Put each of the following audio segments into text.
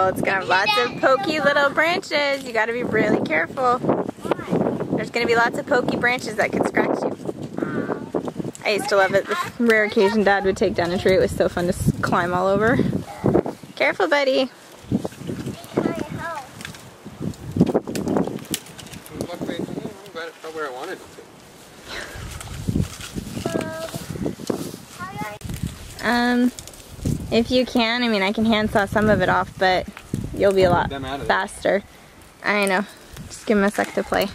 It's gonna have lots of pokey little branches. You gotta be really careful. There's gonna be lots of pokey branches that could scratch you. I used to love it. The rare occasion Dad would take down a tree. It was so fun to climb all over. Careful, buddy. Where I wanted it to. If you can, I mean, I can handsaw some of it off, but you'll be a lot faster. I know. Just give him a sec to play.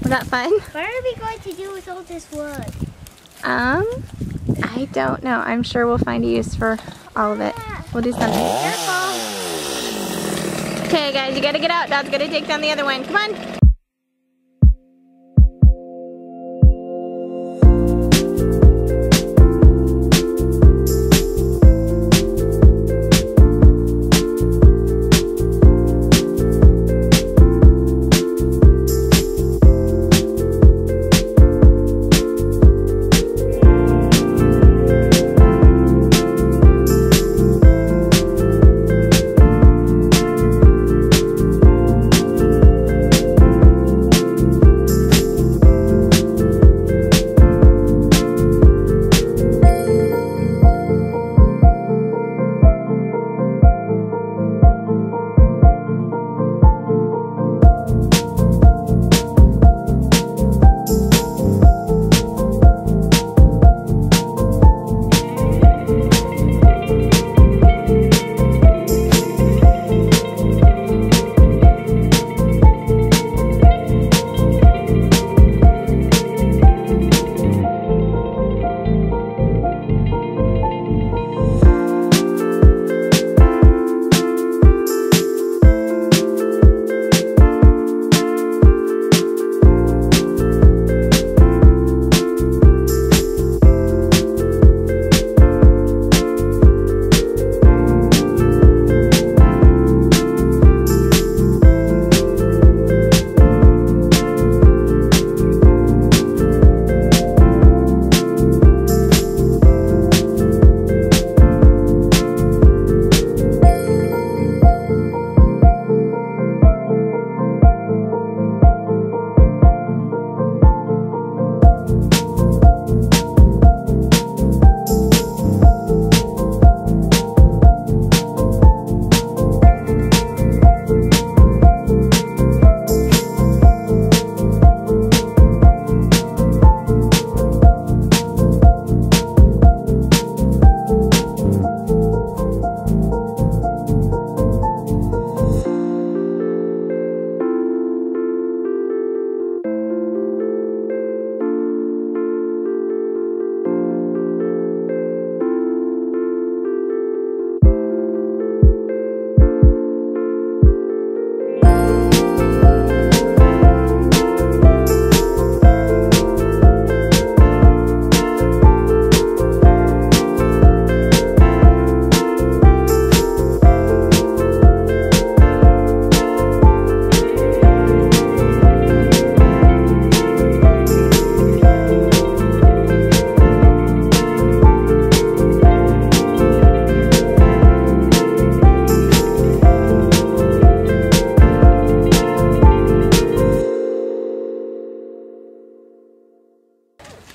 Was that fun? What are we going to do with all this wood? I don't know. I'm sure we'll find a use for all of it. We'll do something. Careful. Okay, guys, you gotta get out. Dad's gonna take down the other one. Come on.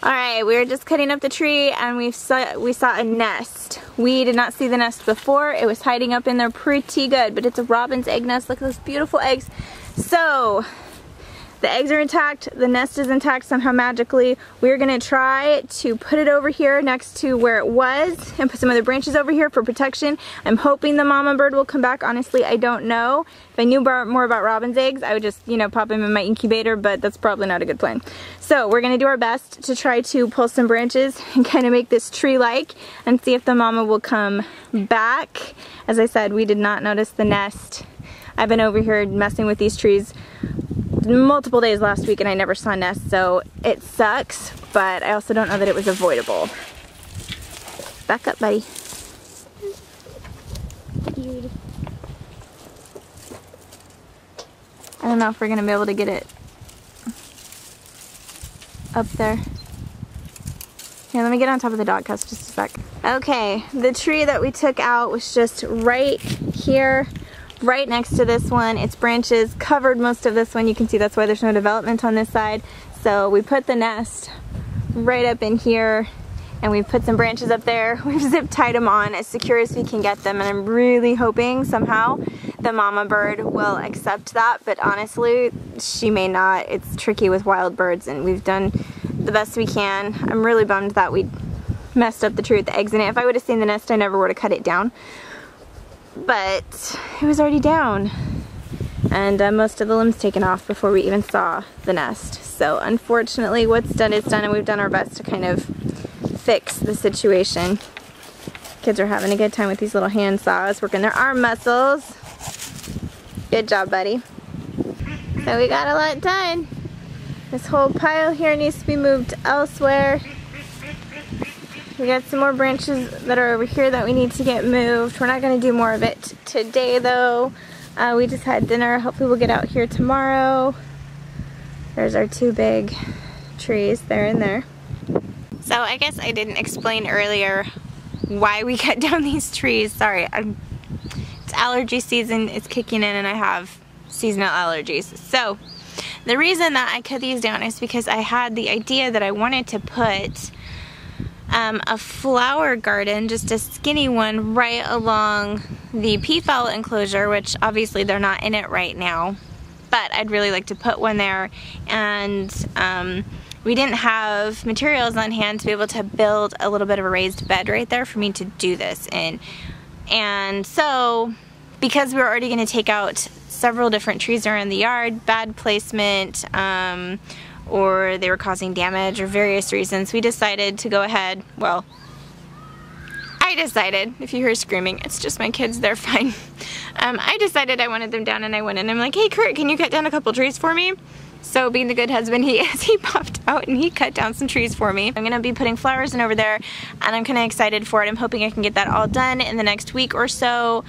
Alright, we were just cutting up the tree and we saw a nest. We did not see the nest before. It was hiding up in there pretty good, but it's a robin's egg nest. Look at those beautiful eggs. So, the eggs are intact, the nest is intact somehow magically. We're gonna try to put it over here next to where it was and put some other branches over here for protection. I'm hoping the mama bird will come back. Honestly, I don't know. If I knew more about robin's eggs, I would just, you know, pop them in my incubator, but that's probably not a good plan. So we're gonna do our best to try to pull some branches and kind of make this tree-like and see if the mama will come back. As I said, we did not notice the nest. I've been over here messing with these trees multiple days last week and I never saw a nest, so it sucks, but I also don't know that it was avoidable. Back up, buddy. I don't know if we're gonna be able to get it up there. Here, let me get on top of the doghouse just a sec. Okay, the tree that we took out was just right here, right next to this one. Its branches covered most of this one. You can see that's why there's no development on this side. So we put the nest right up in here, and we've put some branches up there. We've zip tied them on as secure as we can get them, and I'm really hoping somehow the mama bird will accept that, but honestly, she may not. It's tricky with wild birds, and we've done the best we can. I'm really bummed that we messed up the tree with the eggs in it. If I would have seen the nest, I never would have cut it down. But it was already down. And most of the limbs taken off before we even saw the nest. So unfortunately, what's done is done, and we've done our best to kind of fix the situation. Kids are having a good time with these little hand saws, working their arm muscles. Good job, buddy. So we got a lot done. This whole pile here needs to be moved elsewhere. We got some more branches that are over here that we need to get moved. We're not going to do more of it today though. We just had dinner. Hopefully we'll get out here tomorrow. There's our two big trees there and there. So I guess I didn't explain earlier why we cut down these trees. Sorry, it's allergy season. It's kicking in and I have seasonal allergies. So the reason that I cut these down is because I had the idea that I wanted to put a flower garden, just a skinny one, right along the peafowl enclosure, which obviously they're not in it right now, but I'd really like to put one there. And we didn't have materials on hand to be able to build a little bit of a raised bed right there for me to do this in. And so, because we were already going to take out several different trees around the yard, bad placement, or they were causing damage, or various reasons, we decided to go ahead. Well, I decided, if you hear screaming, it's just my kids, they're fine. I decided I wanted them down, and I went in and I'm like, hey Kurt, can you cut down a couple trees for me? So being the good husband he is, he popped out and he cut down some trees for me. I'm gonna be putting flowers in over there, and I'm kind of excited for it. I'm hoping I can get that all done in the next week or so,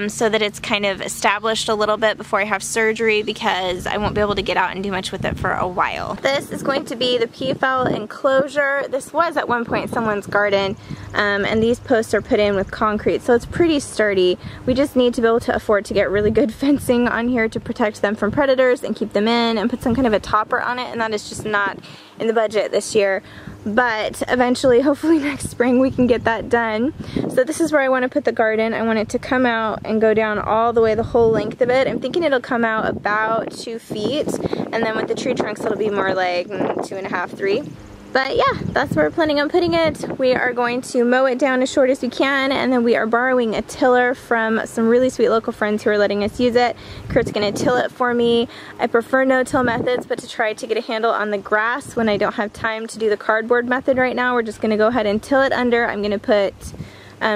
so that it's kind of established a little bit before I have surgery, because I won't be able to get out and do much with it for a while. This is going to be the peafowl enclosure. This was at one point someone's garden, and these posts are put in with concrete, so it's pretty sturdy. We just need to be able to afford to get really good fencing on here to protect them from predators and keep them in, and put some kind of a topper on it, and that is just not in the budget this year. But eventually, hopefully next spring, we can get that done. So this is where I want to put the garden. I want it to come out and go down all the way, the whole length of it. I'm thinking it'll come out about 2 feet, and then with the tree trunks it'll be more like 2.5, 3. But yeah, that's where we're planning on putting it. We are going to mow it down as short as we can, and then we are borrowing a tiller from some really sweet local friends who are letting us use it. Kurt's gonna till it for me. I prefer no-till methods, but to try to get a handle on the grass when I don't have time to do the cardboard method right now, we're just gonna go ahead and till it under. I'm gonna put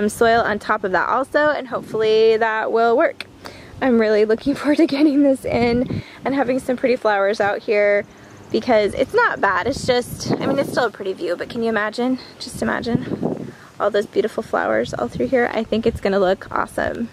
soil on top of that also, and hopefully that will work. I'm really looking forward to getting this in and having some pretty flowers out here, because it's not bad. It's just, I mean, it's still a pretty view, but can you imagine? Just imagine all those beautiful flowers all through here. I think it's gonna look awesome.